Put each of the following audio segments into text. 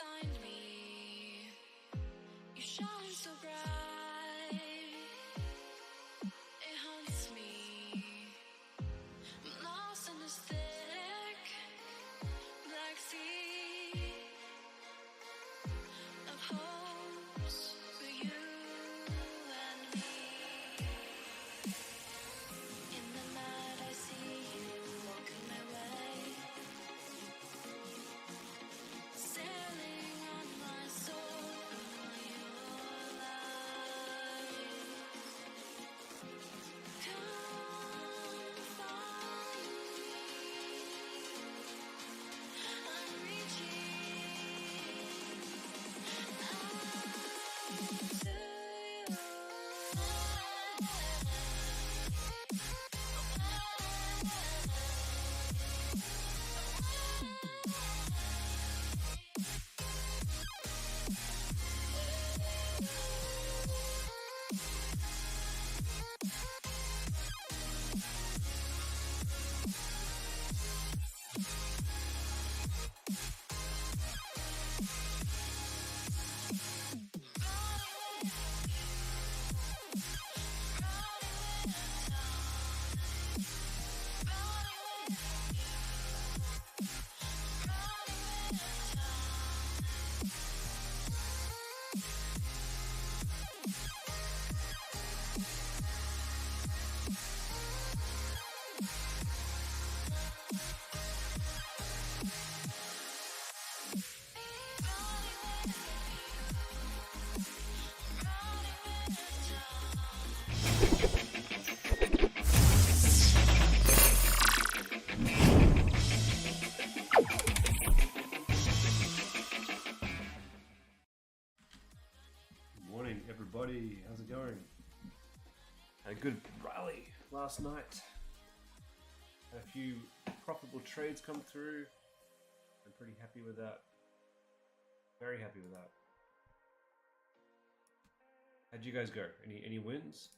find me. You shine so bright, it haunts me. I'm lost in this thick black sea of hopes for you and me. In the night I see you walking my way, sailing on my soul on your light. Come find me, I'm reaching out to you. Morning, everybody. How's it going? Had a good rally last night. Had a few profitable trades come through. I'm pretty happy with that. Very happy with that. How'd you guys go? Any wins?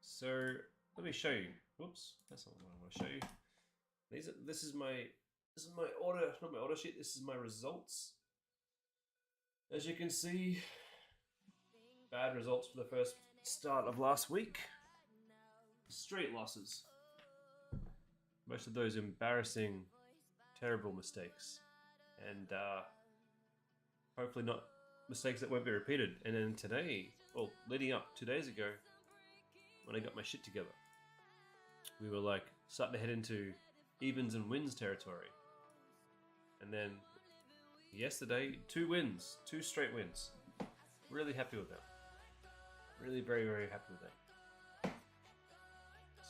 So let me show you. Whoops, that's not what I want to show you. This is my order, not my order sheet. This is my results. As you can see, bad results for the first start of last week. Straight losses. Most of those embarrassing, terrible mistakes, and hopefully not mistakes that won't be repeated. And then today, well, leading up 2 days ago, when I got my shit together, we were like starting to head into evens and wins territory. And then yesterday, 2 wins, 2 straight wins. Really happy with that. Really very, very happy with that.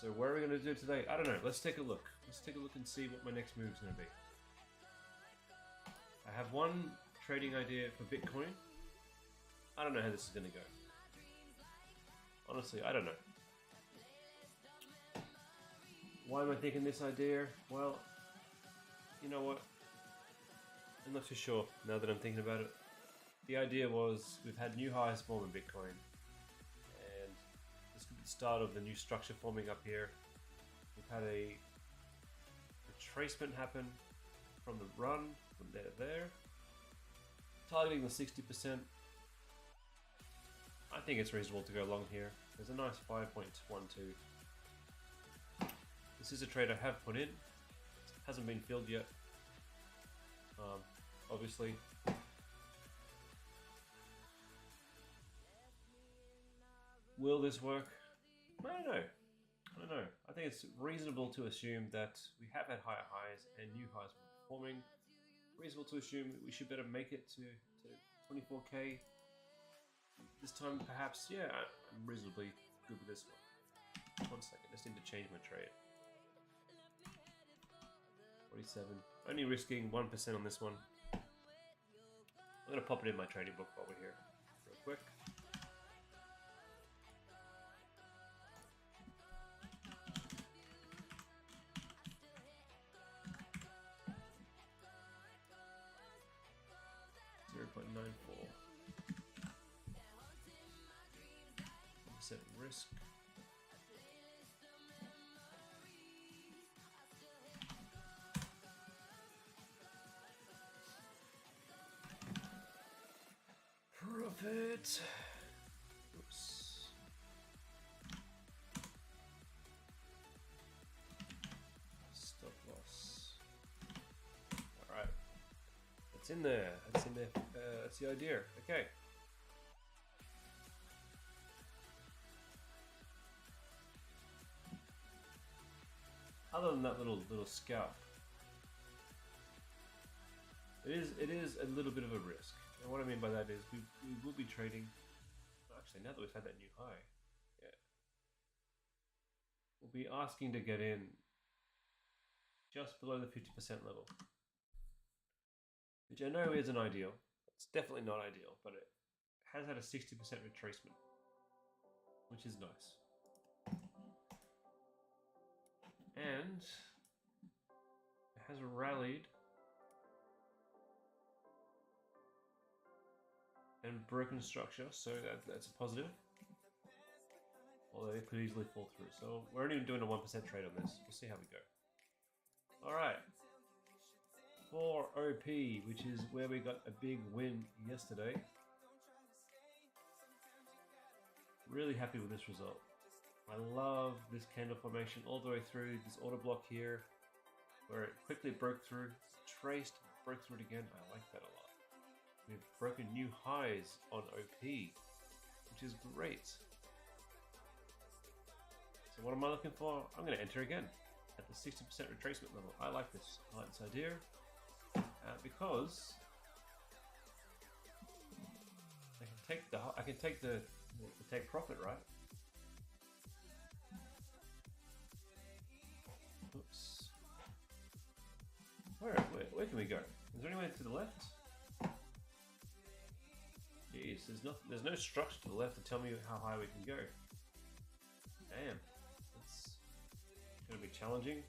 So what are we going to do today? I don't know. Let's take a look. Let's take a look and see what my next move is going to be. I have one trading idea for Bitcoin. I don't know how this is going to go. Honestly, I don't know. Why am I thinking this idea? Well, you know what? I'm not too sure now that I'm thinking about it. The idea was we've had new highs form in Bitcoin, and this could be the start of the new structure forming up here. We've had a retracement happen from the run from there to there, targeting the 60%. I think it's reasonable to go long here. There's a nice 5.12. This is a trade I have put in. It hasn't been filled yet. Obviously. Will this work? I don't know. I don't know. I think it's reasonable to assume that we have had higher highs and new highs were forming. Reasonable to assume that we should better make it to 24k. This time, perhaps. Yeah, I'm reasonably good with this one. 1 second, I just need to change my trade. 47. Only risking 1% on this one. I'm going to pop it in my trading book while we're here, real quick. .94. 1% risk. right. Oops. Stop loss. All right. It's in there. It's in there. That's the idea. Okay. Other than that little scalp, it is a little bit of a risk. And what I mean by that is we will be trading. Actually, now that we've had that new high, yeah, we'll be asking to get in just below the 50% level, which I know isn't ideal. It's definitely not ideal, but it has had a 60% retracement, which is nice. And it has rallied and broken structure, so that's a positive. Although it could easily fall through. So we're only doing a 1% trade on this. We'll see how we go. Alright. For OP, which is where we got a big win yesterday. Really happy with this result. I love this candle formation all the way through, this order block here, where it quickly broke through, traced, broke through it again. I like that a lot. We've broken new highs on OP, which is great. So what am I looking for? I'm going to enter again at the 60% retracement level. I like this. I like this idea because I can take the take profit, right? Oops. Where can we go? Is there any way to the left? Jeez, there's no structure to the left to tell me how high we can go. Damn, it's gonna be challenging.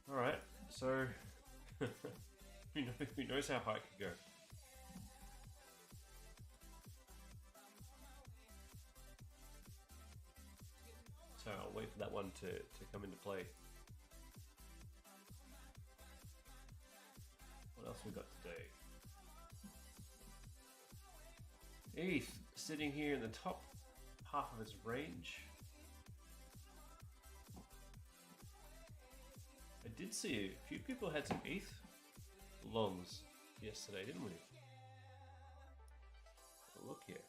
All right, so who knows how high it can go? So I'll wait for that one to come into play. What else we got today? ETH sitting here in the top half of its range. I did see a few people had some ETH longs yesterday, didn't we? Look here.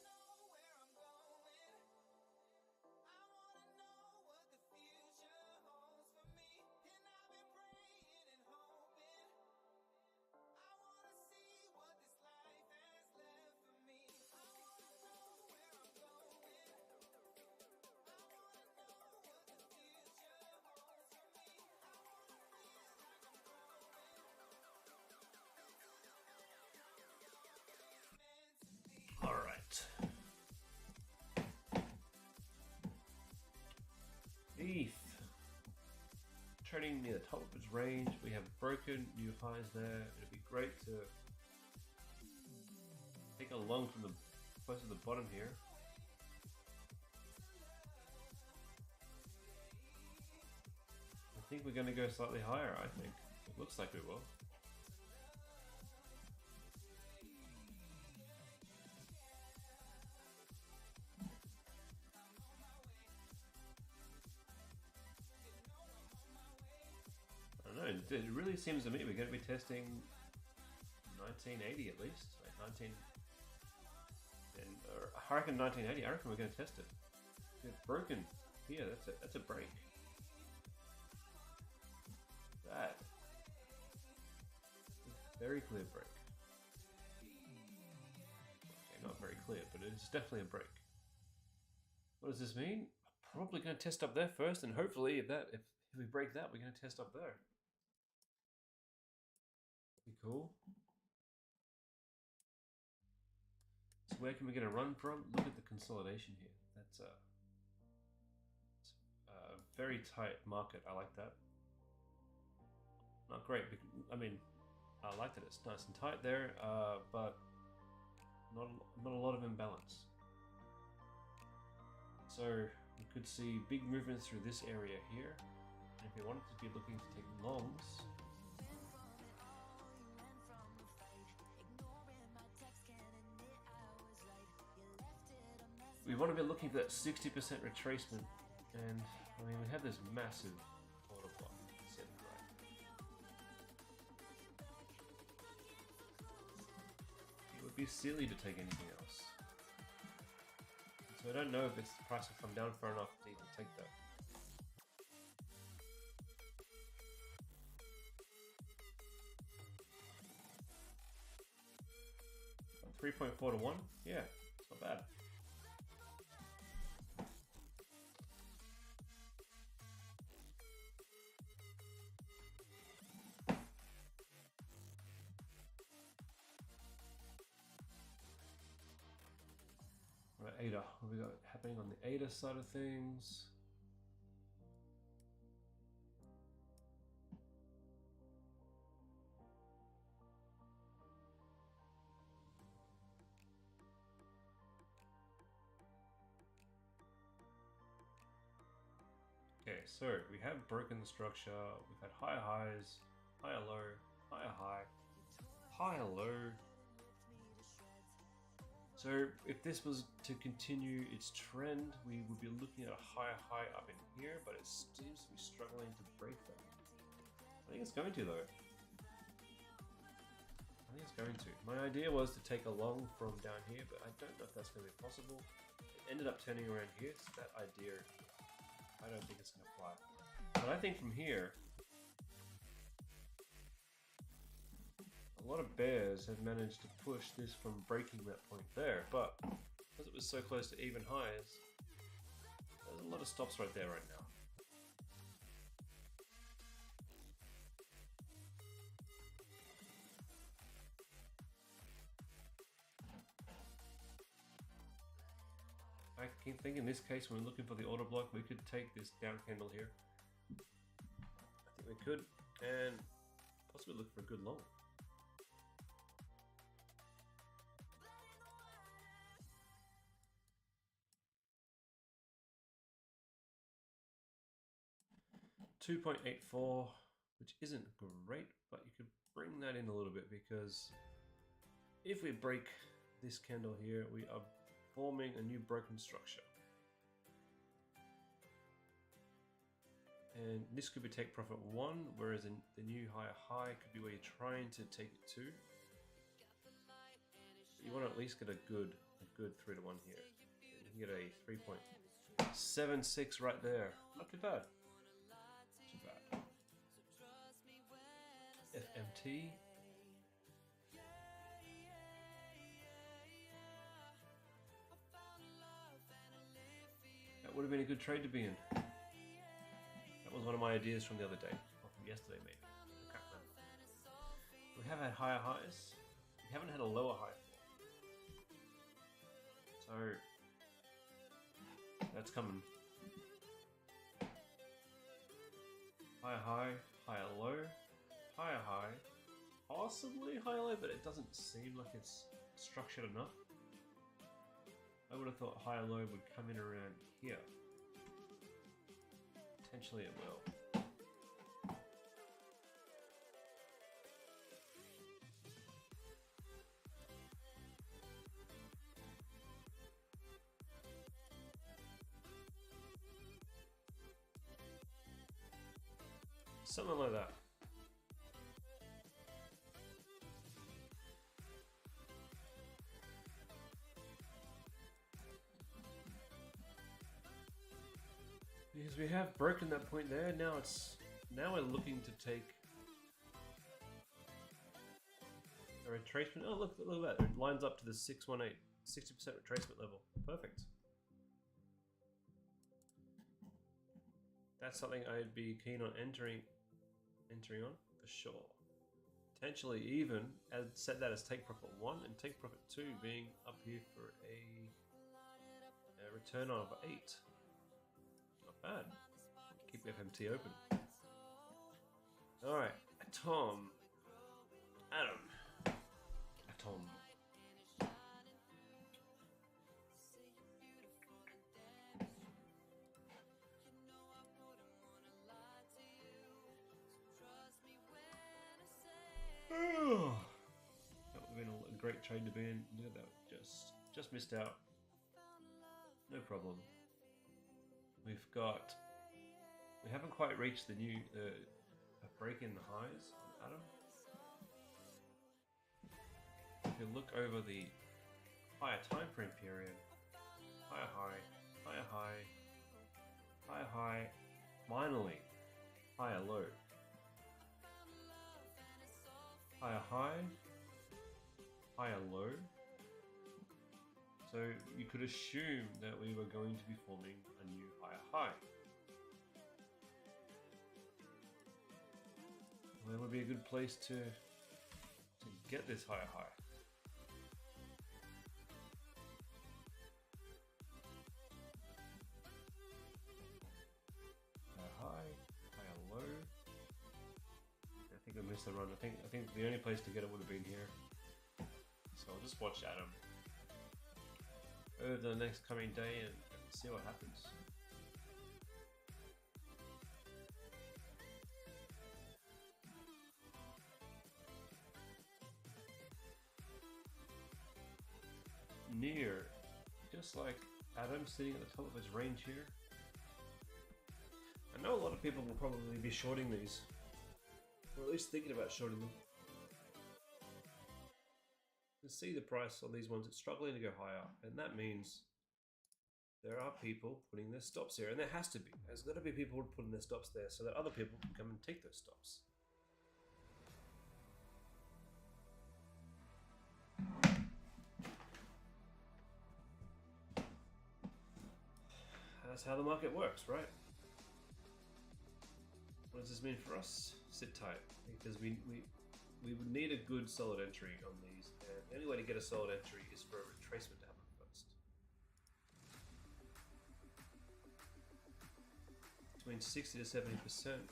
ETH trading near the top of its range. We have broken new highs there. It'd be great to take a long from the close to the bottom here. I think we're going to go slightly higher. I think it looks like we will. It really seems to me we're going to be testing 1980 at least, like 19. I reckon 1980. I reckon we're going to test it. It's broken here. That's a break. That very clear break. Okay, not very clear, but it's definitely a break. What does this mean? Probably going to test up there first, and hopefully if we break that, we're going to test up there. Cool. So where can we get a run from? Look at the consolidation here. That's a very tight market. I like that. Not great. I mean, I like that it's nice and tight there, but not a lot of imbalance. So we could see big movements through this area here. And if we wanted to be looking to take longs, we want to be looking for that 60% retracement, and I mean we have this massive order block set right. It would be silly to take anything else. So I don't know if it's the price will come down far enough to even take that. 3.4 to 1? Yeah, it's not bad. Right, ADA. What we got happening on the ADA side of things? Okay, so we have broken the structure. We've had higher highs, higher low, higher high, higher low. So if this was to continue its trend, we would be looking at a higher high up in here, but it seems to be struggling to break that. I think it's going to though. I think it's going to. My idea was to take a long from down here, but I don't know if that's going to be possible. It ended up turning around here, so that idea, I don't think it's going to fly. But I think from here, a lot of bears have managed to push this from breaking that point there, but because it was so close to even highs, there's a lot of stops right there right now. I think in this case, when we're looking for the order block, we could take this down candle here. I think we could, and possibly look for a good long. $2.84, which isn't great, but you could bring that in a little bit, because if we break this candle here, we are forming a new broken structure. And this could be take profit 1, whereas the new higher high could be where you're trying to take it to. You want to at least get a good 3 to 1 here. You can get a 3.76 right there. Not too bad. Too bad. FMT. That would have been a good trade to be in. That was one of my ideas from the other day, or from yesterday maybe. I can't remember. We have had higher highs. We haven't had a lower high. So that's coming. Higher high, higher low, higher high, possibly higher low, but it doesn't seem like it's structured enough. I would have thought higher low would come in around here. Potentially it will. Something like that. Because we have broken that point there, now we're looking to take a retracement. Oh look at that. It lines up to the 618, 60% retracement level. Perfect. That's something I'd be keen on entering on for sure. Potentially even set that as take profit 1 and take profit 2 being up here for a return of 8. Not bad. Keep FMT open. Alright, Atom. That would have been a great trade to be in. Look at that, just missed out. no problem. We've got, we haven't quite reached the new a break in the highs on Atom. If you look over the higher time frame period, higher high, higher high, higher high, finally higher low, higher high, higher low. So you could assume that we were going to be forming a new higher high. Where would be a good place to get this higher high? Higher high, higher low. I think I missed the run. I think the only place to get it would have been here. So I'll just watch Atom over the next coming day and see what happens. Near, just like Atom sitting at the top of his range here. I know a lot of people will probably be shorting these, or at least thinking about shorting them. You see the price on these ones, it's struggling to go higher, and that means there are people putting their stops here, and there has to be. There's got to be people putting their stops there so that other people can come and take those stops. That's how the market works, right? What does this mean for us? Sit tight, because we would need a good solid entry on these, and the only way to get a solid entry is for a retracement to happen first. Between 60 to 70%.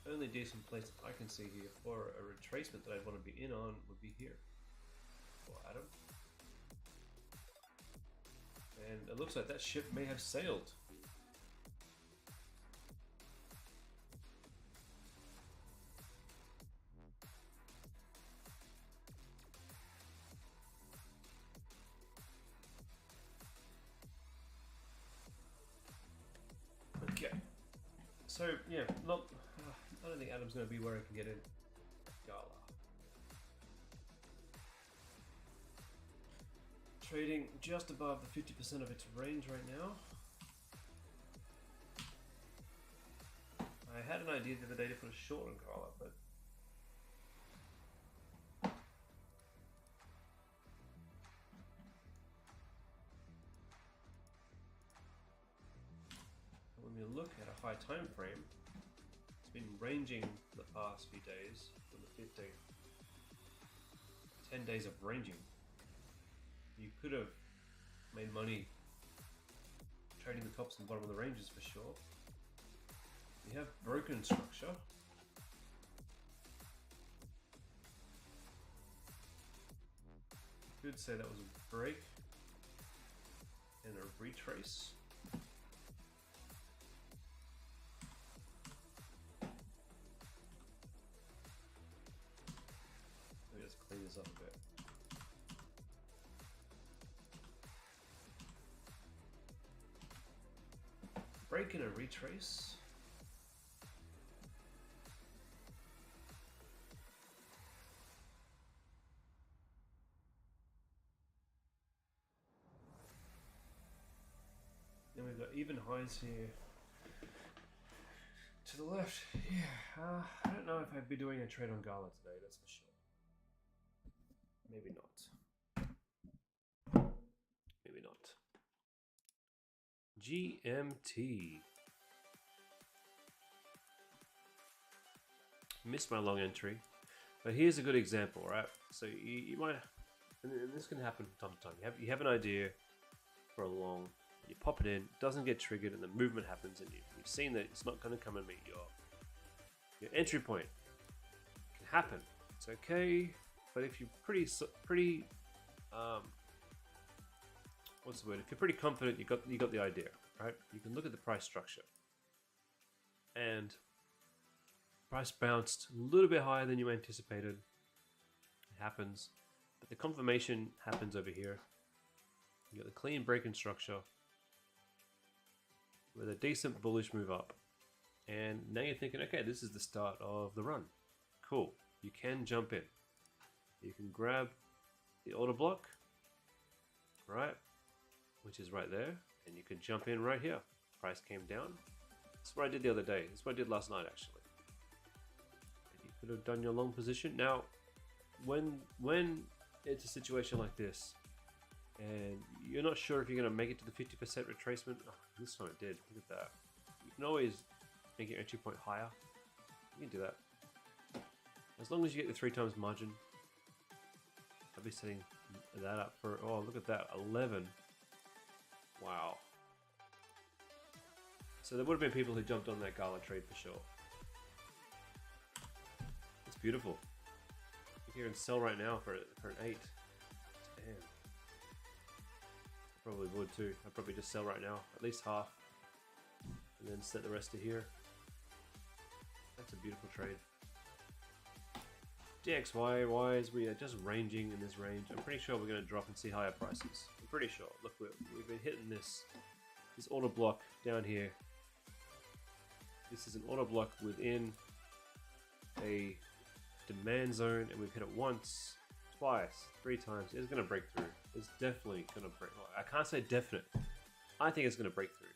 Only decent place that I can see here for a retracement that I'd want to be in on would be here for Atom. And it looks like that ship may have sailed. Okay. So yeah, I don't think Atom's going to be where I can get in. Gala. Trading just above the 50% of its range right now. I had an idea the other day to put a short on Gala, but when we look at a high time frame, it's been ranging for the past few days, from the 15th. 10 days of ranging. You could have made money trading the tops and bottom of the ranges for sure. You have broken structure. Could say that was a break and a retrace. Let me just clean this up a bit. Break and a retrace. Then we've got even highs here to the left. Yeah, I don't know if I'd be doing a trade on Gala today, that's for sure. Maybe not. Maybe not. GMT. Missed my long entry, but here's a good example, right? So you might, and this can happen from time to time. You have an idea for a long, you pop it in, doesn't get triggered, and the movement happens, and you've seen that it's not going to come and meet your entry point. It can happen. It's okay, but if you're pretty what's the word? If you're pretty confident, you got the idea, right? You can look at the price structure, and price bounced a little bit higher than you anticipated. It happens, but the confirmation happens over here, You got the clean break-in structure with a decent bullish move up. And now you're thinking, okay, this is the start of the run. Cool. You can jump in. You can grab the order block, right, which is right there, and you can jump in right here. Price came down. That's what I did the other day. That's what I did last night, actually. And you could have done your long position. Now, when it's a situation like this, and you're not sure if you're going to make it to the 50% retracement, oh, this one it did. Look at that. You can always make your entry point higher. You can do that. As long as you get the 3 times margin. I'll be setting that up for, oh, look at that, 11. Wow. So there would have been people who jumped on that Gala trade for sure. It's beautiful. You can sell right now for an 8. Damn. Probably would too. I'd probably just sell right now, at least half, and then set the rest to here. That's a beautiful trade. DXY wise, we are just ranging in this range. I'm pretty sure we're going to drop and see higher prices. I'm pretty sure. Look, we've been hitting this order block down here. This is an order block within a demand zone, and we've hit it once, twice, 3 times. It's going to break through. It's definitely going to break. I can't say definite. I think it's going to break through.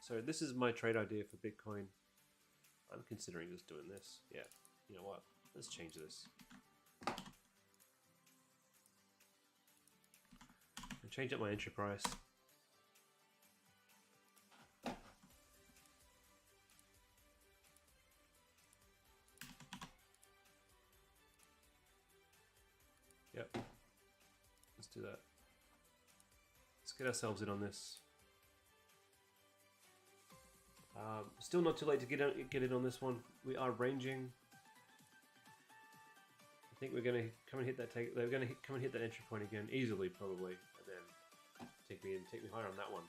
So this is my trade idea for Bitcoin. I'm considering just doing this. Yeah, you know what? Let's change this. And change up my entry price. Yep. Let's do that. Let's get ourselves in on this. Still not too late to get in on this one. We are ranging. I think we're going to come and hit that they're going to come and hit that entry point again easily, probably, and then take me higher on that one.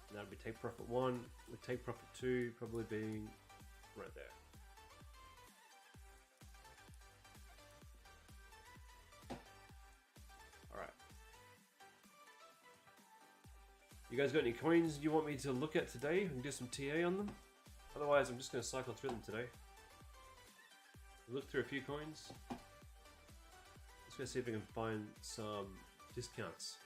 And that would be take profit 1, with take profit 2 probably being right there. All right. You guys got any coins you want me to look at today and do some TA on them? Otherwise, I'm just going to cycle through them today. Look through a few coins. Let's go see if we can find some discounts.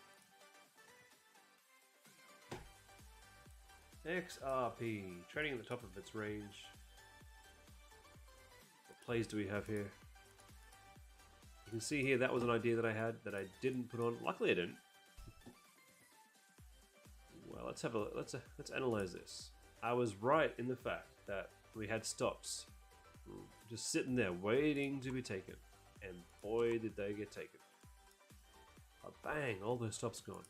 XRP, trading at the top of its range. What plays do we have here? You can see here that was an idea that I had that I didn't put on. Luckily I didn't. Well, let's analyze this. I was right in the fact that we had stops just sitting there waiting to be taken, and boy did they get taken. Oh, bang, all those stops gone.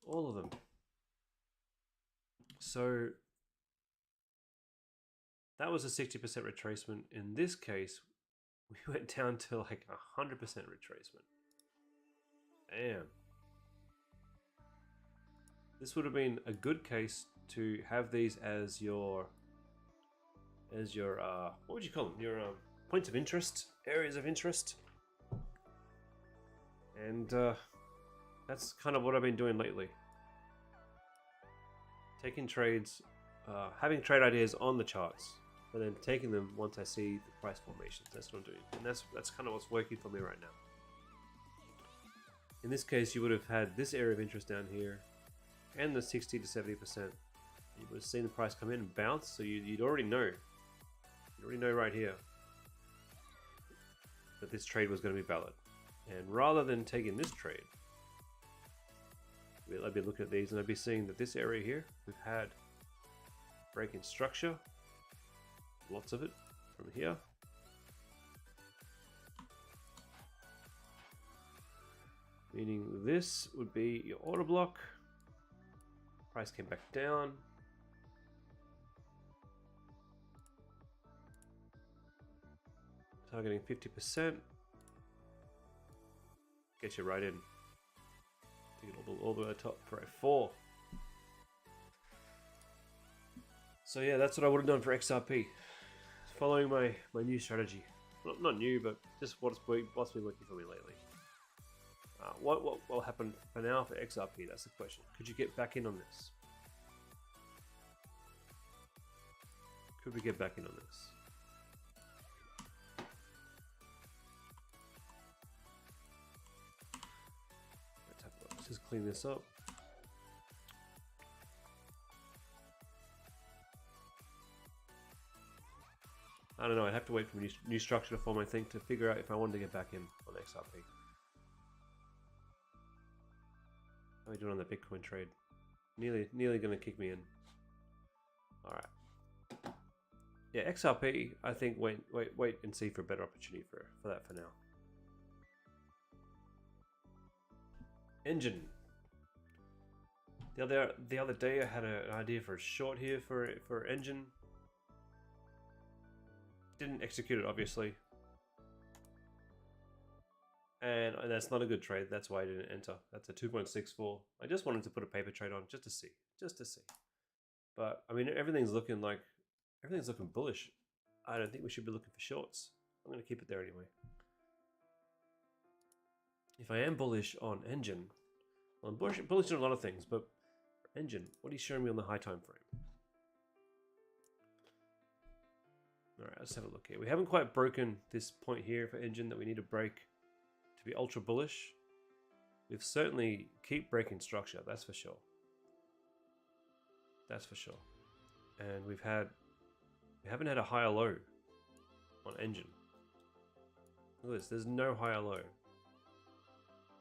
All of them. So that was a 60% retracement. In this case, we went down to like 100% retracement. Damn. This would have been a good case to have these as your what would you call them? Your points of interest, areas of interest. And that's kind of what I've been doing lately. Taking trades, having trade ideas on the charts, and then taking them once I see the price formations. That's what I'm doing, and that's kind of what's working for me right now. In this case, you would have had this area of interest down here, and the 60 to 70%. You would have seen the price come in and bounce, so you'd already know. You already know right here that this trade was going to be valid. And rather than taking this trade, I'd be looking at these and I'd be seeing that this area here, we've had break-in structure, lots of it from here. Meaning this would be your order block. Price came back down. Targeting 50%. Get you right in. Take it all the way to the top for a 4. So yeah, that's what I would have done for XRP. Following my new strategy. not new, but just what's been working for me lately. What happened for now for XRP? That's the question. Could you get back in on this? Could we get back in on this? Let's have a look. Let's just clean this up. I don't know, I'd have to wait for a new structure to form, I think, to figure out if I wanted to get back in on XRP. How are we doing on the Bitcoin trade? Nearly going to kick me in. Alright. Yeah, XRP, I think wait and see for a better opportunity for that for now. Engine. The other day I had an idea for a short here for Engine. Didn't execute it, obviously, and that's not a good trade. That's why I didn't enter. That's a 2.64. I just wanted to put a paper trade on just to see. But I mean, everything's looking bullish. I don't think we should be looking for shorts. I'm going to keep it there anyway. If I am bullish on Engine, well, I'm bullish on a lot of things, but for Engine, what are you showing me on the high time frame? Alright, let's have a look here. We haven't quite broken this point here for Engine that we need to break to be ultra bullish. We've certainly keep breaking structure, that's for sure. That's for sure. And we haven't had a higher low on Engine. Look at this, there's no higher low.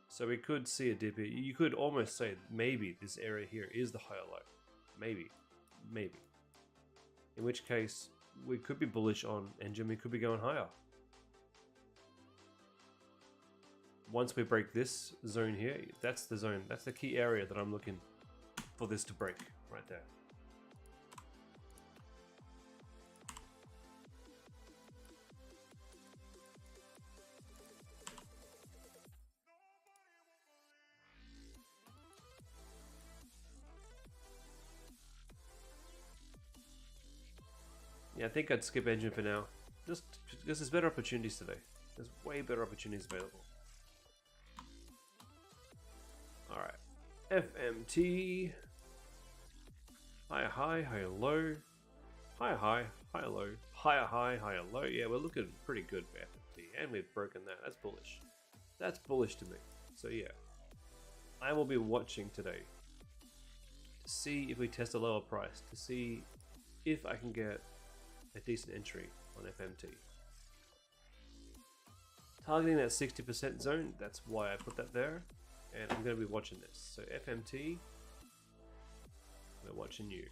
So we could see a dip here. You could almost say maybe this area here is the higher low. Maybe. In which case, we could be bullish on Engine, we could be going higher. Once we break this zone here, that's the zone, that's the key area that I'm looking for this to break, right there. Yeah, I think I'd skip Engine for now. Just because there's better opportunities today. There's way better opportunities available. Alright. FMT. Higher high, higher low. Higher high, higher low. Higher high, higher low. Yeah, we're looking pretty good for FMT. And we've broken that. That's bullish. That's bullish to me. So yeah. I will be watching today to see if we test a lower price. To see if I can get a decent entry on FMT. Targeting that 60% zone, that's why I put that there, and I'm going to be watching this. So FMT, we're watching you.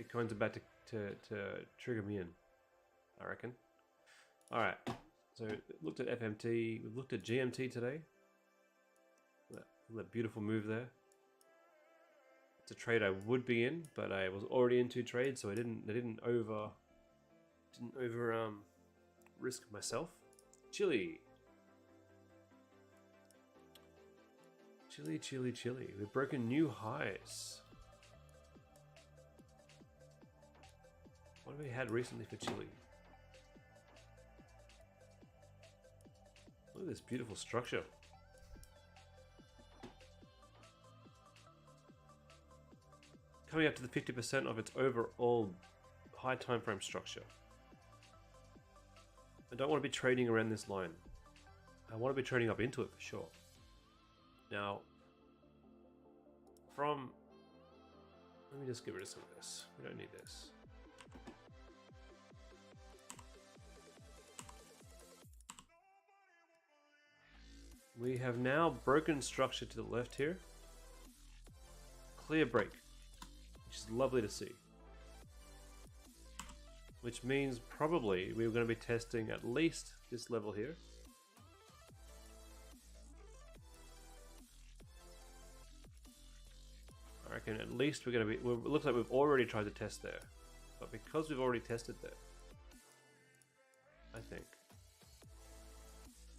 Bitcoin's about to trigger me in, I reckon. Alright, so looked at FMT, we've looked at GMT today. That beautiful move there. It's a trade I would be in, but I was already in 2 trades, so I didn't over risk myself. Chile. We've broken new highs. What have we had recently for Chile? Look at this beautiful structure. Coming up to the 50% of its overall high time frame structure. I don't want to be trading around this line. I want to be trading up into it for sure. Now, let me just get rid of some of this. We don't need this. We have now broken structure to the left here. Clear break. Which is lovely to see. Which means probably we're going to be testing at least this level here. I reckon at least we're going to be... Well, it looks like we've already tried to test there. But because we've already tested there, I think...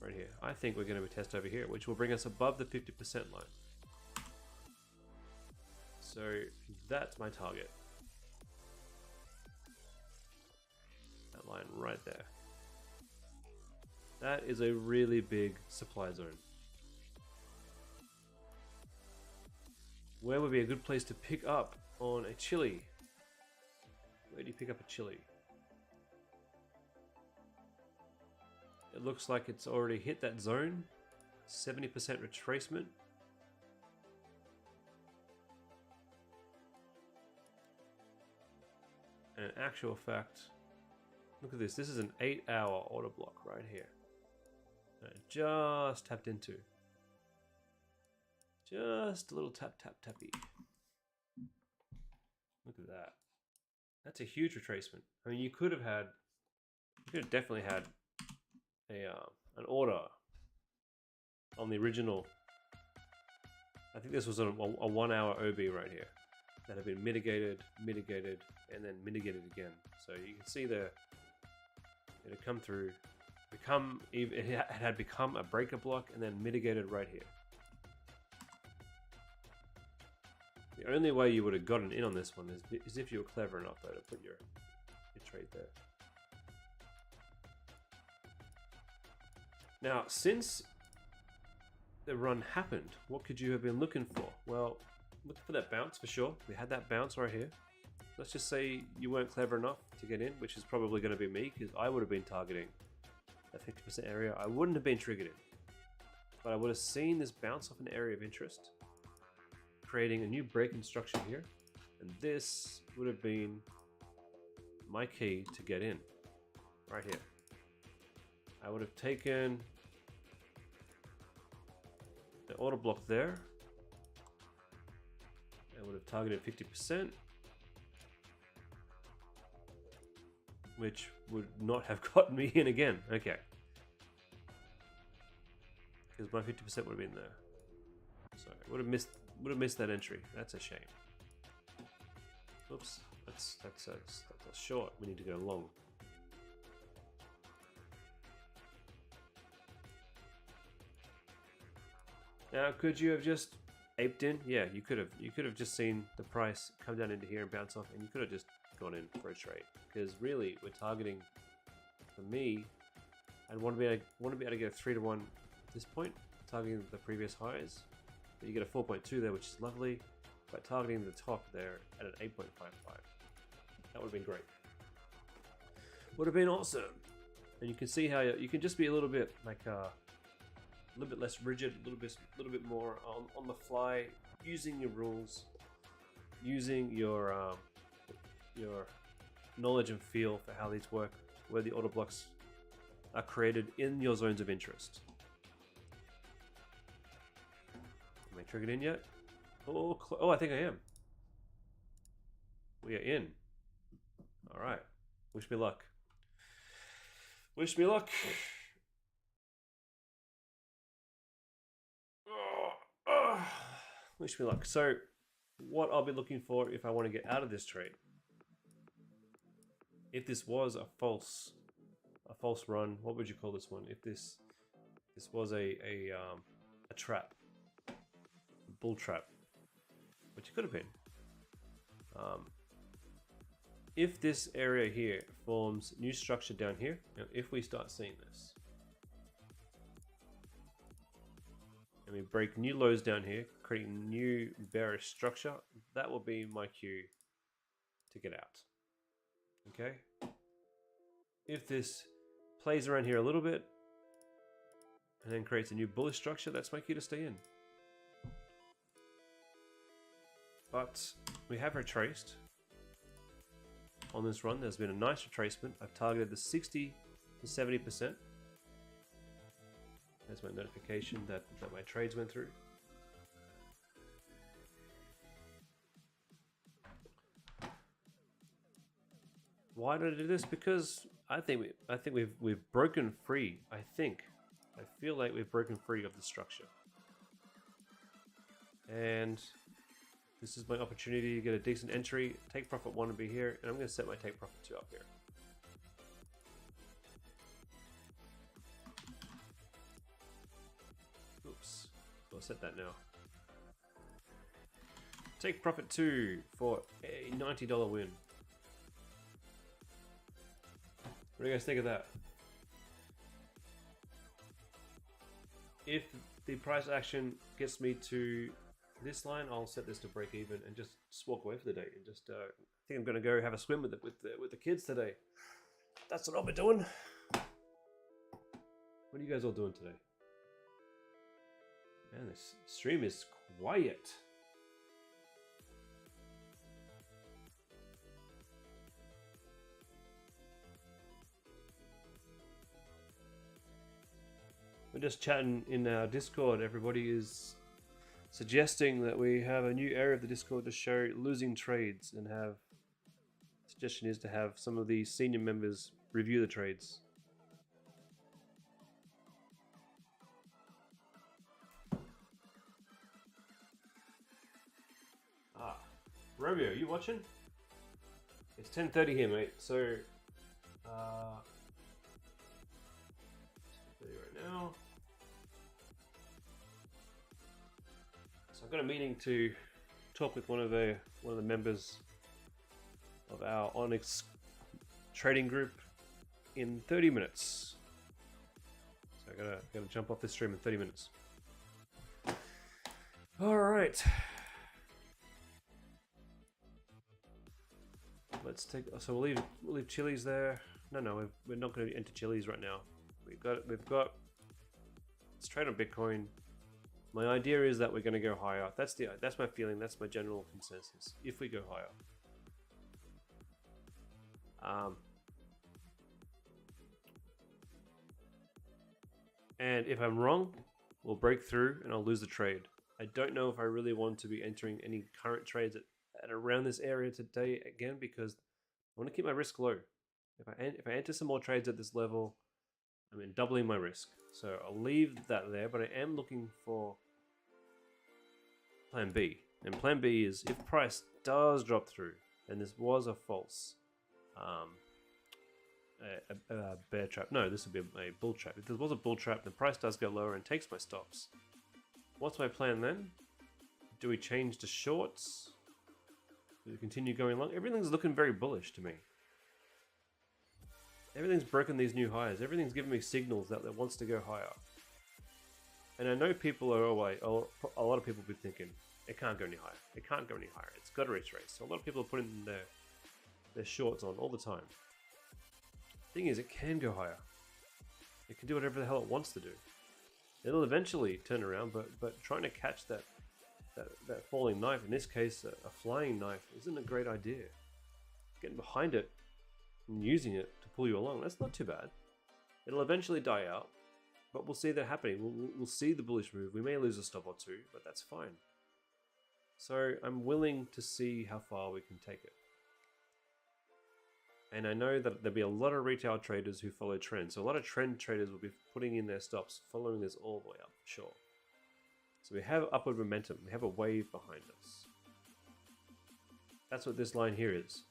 Right here. I think we're going to be test over here, which will bring us above the 50% line. So that's my target. That line right there. That is a really big supply zone. Where would be a good place to pick up on a chili? Where do you pick up a chili? It looks like it's already hit that zone. 70% retracement. And in actual fact, look at this. This is an 8-hour order block right here. And it just tapped into. Just a little tap, tap, tappy. Look at that. That's a huge retracement. I mean, you could have definitely had an order on the original. I think this was a 1 hour OB right here that had been mitigated, and then mitigated again. So you can see there, it had come through, it had become a breaker block and then mitigated right here. The only way you would have gotten in on this one is if you were clever enough though to put your trade there. Now, since the run happened, what could you have been looking for? Well, looking for that bounce for sure. We had that bounce right here. Let's just say you weren't clever enough to get in, which is probably going to be me, because I would have been targeting that 50% area. I wouldn't have been triggered in, but I would have seen this bounce off an area of interest, creating a new break instruction here, and this would have been my key to get in right here. I would have taken the order block there. I would have targeted 50%, which would not have gotten me in again. Okay, because my 50% would have been there, so I would have missed that entry. That's a shame. Oops, that's a short. We need to go long. Now, could you have just aped in? Yeah, you could have. You could have just seen the price come down into here and bounce off, and you could have just gone in for a trade. Because really, we're targeting. For me, I'd want to be able to get a 3-to-1 at this point, targeting the previous highs. But you get a 4.2 there, which is lovely. But targeting the top there at an 8.55, that would have been great. Would have been awesome. And you can see how you can just be a little bit like a little bit less rigid, a little bit more on the fly, using your rules, using your knowledge and feel for how these work, where the order blocks are created in your zones of interest. Am I triggered in yet? Oh, I think I am. We are in. All right. Wish me luck. Wish me luck. Wish me luck. So, what I'll be looking for if I want to get out of this trade, if this was a false run, what would you call this one? If this was a trap, a bull trap, which it could have been. If this area here forms new structure down here, now if we start seeing this, and we break new lows down here, creating new bearish structure, that will be my cue to get out. Okay? If this plays around here a little bit, and then creates a new bullish structure, that's my cue to stay in. But we have retraced on this run. There's been a nice retracement. I've targeted the 60 to 70%. There's my notification that my trades went through. Why did I do this? Because I think we've broken free. I feel like we've broken free of the structure, and this is my opportunity to get a decent entry. Take profit 1 to be here, and I'm going to set my take profit 2 up here. Oops, I'll set that now. Take profit 2 for a $90 win. What do you guys think of that? If the price action gets me to this line, I'll set this to break even and just walk away for the day. And just I think I'm gonna go have a swim with the kids today. That's what I'll be doing. What are you guys all doing today? Man, this stream is quiet. We're just chatting in our Discord. Everybody is suggesting that we have a new area of the Discord to show losing trades and have. Suggestion is to have some of the senior members review the trades. Ah, Romeo, you watching? It's 10:30 here, mate. So, 10:30 right now. So I've got a meeting to talk with one of the members of our Onyx trading group in 30 minutes. So I gotta jump off this stream in 30 minutes. All right. Let's take. So we'll leave Chili's there. No, we're not going to enter Chili's right now. We've got. Let's trade on Bitcoin. My idea is that we're going to go higher. That's my feeling. That's my general consensus. If we go higher. And if I'm wrong, we'll break through and I'll lose the trade. I don't know if I really want to be entering any current trades at around this area today again, because I want to keep my risk low. If I enter some more trades at this level, I'm in doubling my risk. So I'll leave that there, but I am looking for plan B. And plan B is if price does drop through, and this was a false a bear trap. No, this would be a bull trap. If there was a bull trap, the price does go lower and takes my stops. What's my plan then? Do we change to shorts? Do we continue going long? Everything's looking very bullish to me. Everything's broken these new highs. Everything's giving me signals that it wants to go higher. And I know people are always, a lot of people will be thinking, it can't go any higher. It can't go any higher. It's got to retrace. So a lot of people are putting their shorts on all the time. Thing is, it can go higher. It can do whatever the hell it wants to do. It'll eventually turn around, but trying to catch that falling knife, in this case a flying knife, isn't a great idea. Getting behind it and using it to pull you along, that's not too bad. It'll eventually die out, but we'll see that happening. We'll see the bullish move. We may lose a stop or two, but that's fine. So I'm willing to see how far we can take it. And I know that there'll be a lot of retail traders who follow trends. So a lot of trend traders will be putting in their stops, following this all the way up, for sure. So we have upward momentum. We have a wave behind us. That's what this line here is.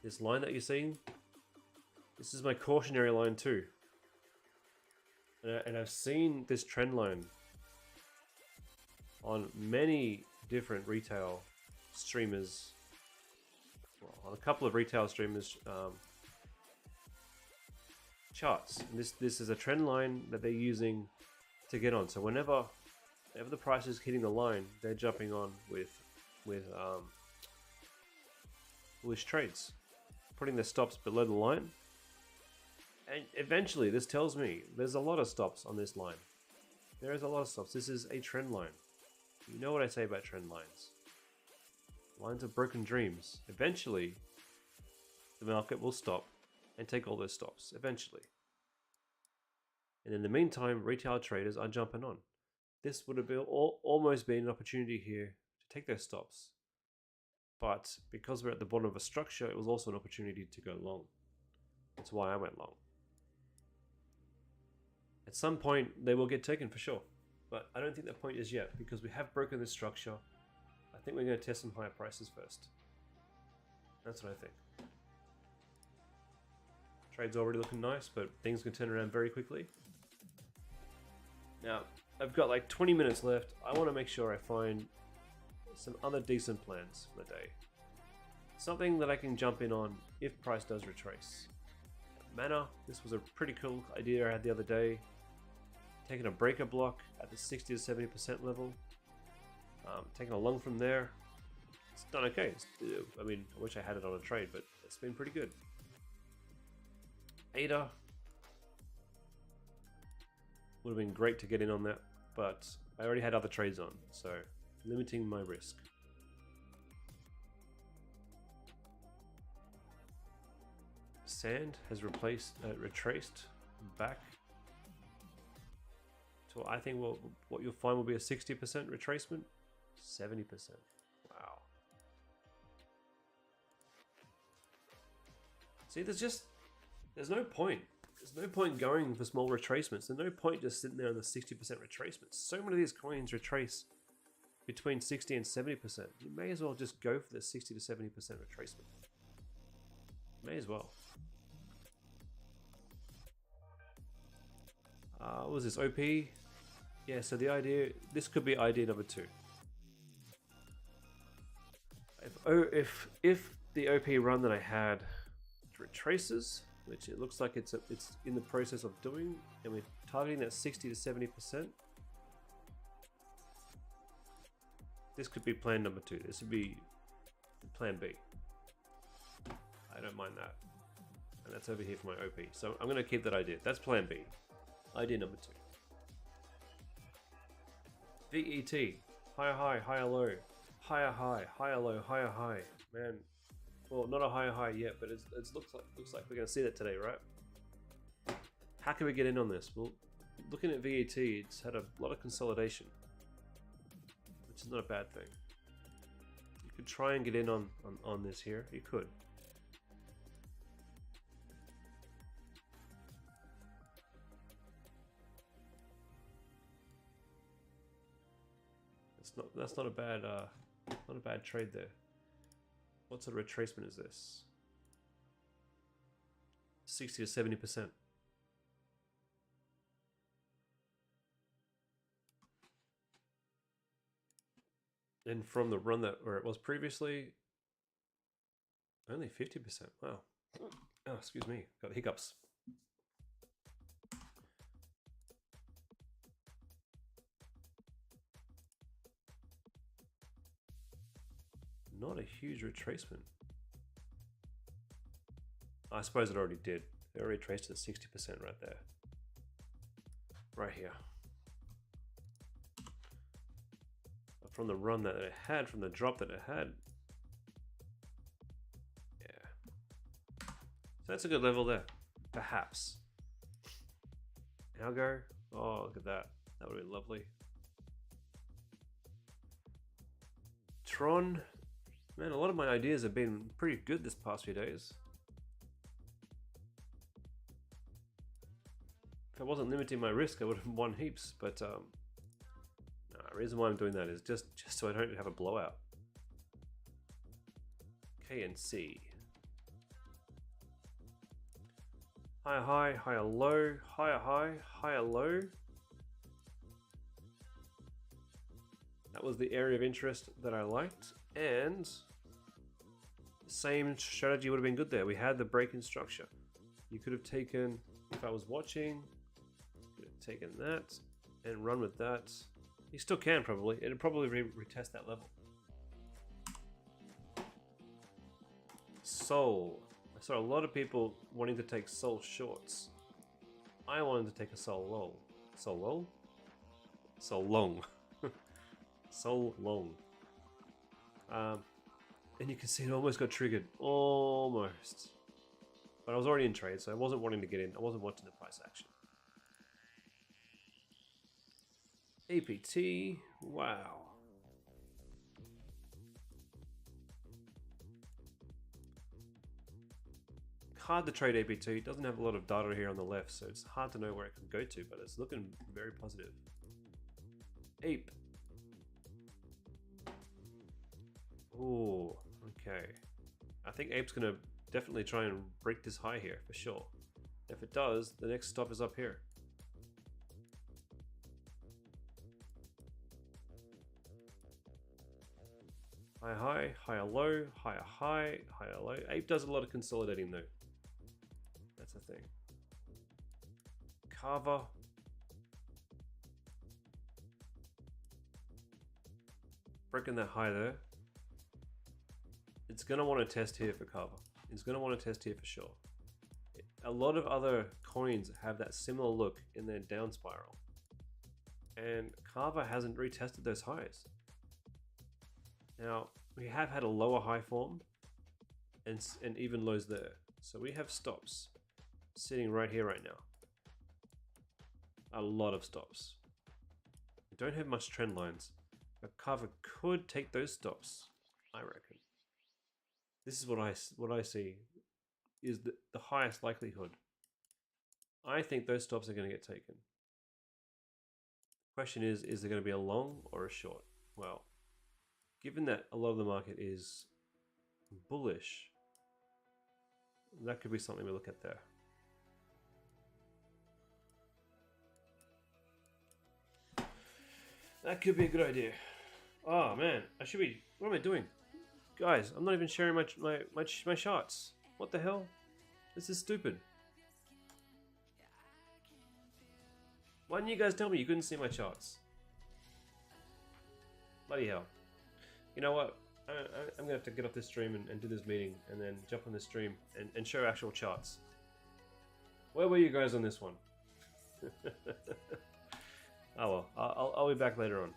This line that you're seeing, this is my cautionary line too. And I've seen this trend line on many different retail streamers. Well, on a couple of retail streamers charts. And this is a trend line that they're using to get on. So whenever the price is hitting the line, they're jumping on with bullish trades, putting their stops below the line. And eventually, this tells me there's a lot of stops on this line. There is a lot of stops. This is a trend line. You know what I say about trend lines. Lines of broken dreams. Eventually, the market will stop and take all those stops. Eventually. And in the meantime, retail traders are jumping on. This would have been almost been an opportunity here to take their stops. But because we're at the bottom of a structure, it was also an opportunity to go long. That's why I went long. At some point, they will get taken for sure. But I don't think that point is yet, because we have broken this structure. I think we're going to test some higher prices first. That's what I think. Trade's already looking nice, but things can turn around very quickly. Now, I've got like 20 minutes left. I want to make sure I find some other decent plans for the day. Something that I can jump in on if price does retrace. Mana, this was a pretty cool idea I had the other day. Taking a breaker block at the 60 to 70% level. Taking a long from there. It's done okay. I mean, I wish I had it on a trade, but it's been pretty good. Ada. Would have been great to get in on that, but I already had other trades on, so limiting my risk. Sand has retraced back to, I think what you'll find will be a 60% retracement. 70%. Wow. See, there's no point. There's no point going for small retracements. There's no point just sitting there on the 60% retracements. So many of these coins retrace between 60 and 70%. You may as well just go for the 60 to 70% retracement. May as well. What was this, OP? Yeah, so the idea, this could be idea number 2. If the OP run that I had retraces, which it looks like it's in the process of doing, and we're targeting that 60 to 70%, this could be plan number 2. This would be plan B. I don't mind that. And that's over here for my OP. So I'm going to keep that idea. That's plan B. Idea number 2. VET. Higher high, higher low. Higher high, higher low, higher high. Man. Well, not a higher high yet, but it looks like we're going to see that today, right? How can we get in on this? Well, looking at VET, it's had a lot of consolidation, which is not a bad thing. You could try and get in on this here. You could. That's not a bad trade there. What sort of retracement is this? 60 to 70%. And from the run where it was previously, only 50%. Wow. Oh, excuse me. Got hiccups. Not a huge retracement. I suppose it already did. It already traced at 60% right there. Right here. But from the run that it had, from the drop that it had. Yeah. So that's a good level there. Perhaps. Algo. Oh, look at that. That would be lovely. Tron. Man, a lot of my ideas have been pretty good this past few days. If I wasn't limiting my risk, I would have won heaps, but no, the reason why I'm doing that is just so I don't have a blowout. K and C. Higher high, higher low, higher high, higher low. That was the area of interest that I liked. And the same strategy would have been good there. We had the break-in structure. You could have taken, if I was watching, could have taken that and run with that. You still can probably. It'll probably retest that level. Sol. I saw a lot of people wanting to take Sol shorts. I wanted to take a Sol long. Sol long? Sol long. Sol long. And you can see it almost got triggered. Almost. But I was already in trade, so I wasn't wanting to get in. I wasn't watching the price action. APT. Wow. Hard to trade APT. It doesn't have a lot of data here on the left, so it's hard to know where it can go to, but it's looking very positive. Ape. Oh, okay. I think Ape's going to definitely try and break this high here, for sure. If it does, the next stop is up here. Higher high, higher low, higher high, higher low. Ape does a lot of consolidating though. That's a thing. Carver. Breaking that high there. It's going to want to test here for Carver. It's going to want to test here for sure. A lot of other coins have that similar look in their down spiral. And Carver hasn't retested those highs. Now, we have had a lower high formed and even lows there. So we have stops sitting right here right now. A lot of stops. We don't have much trend lines, but Carver could take those stops, I reckon. This is what I see is the highest likelihood. I think those stops are going to get taken. Question is there going to be a long or a short? Well, given that a lot of the market is bullish, that could be something we look at there. That could be a good idea. Oh man, I should be. What am I doing, guys? I'm not even sharing my shots. What the hell? This is stupid. Why didn't you guys tell me you couldn't see my charts? Bloody hell. You know what? I'm gonna have to get off this stream and do this meeting and then jump on this stream and show actual charts. Where were you guys on this one? Oh well, I'll be back later on.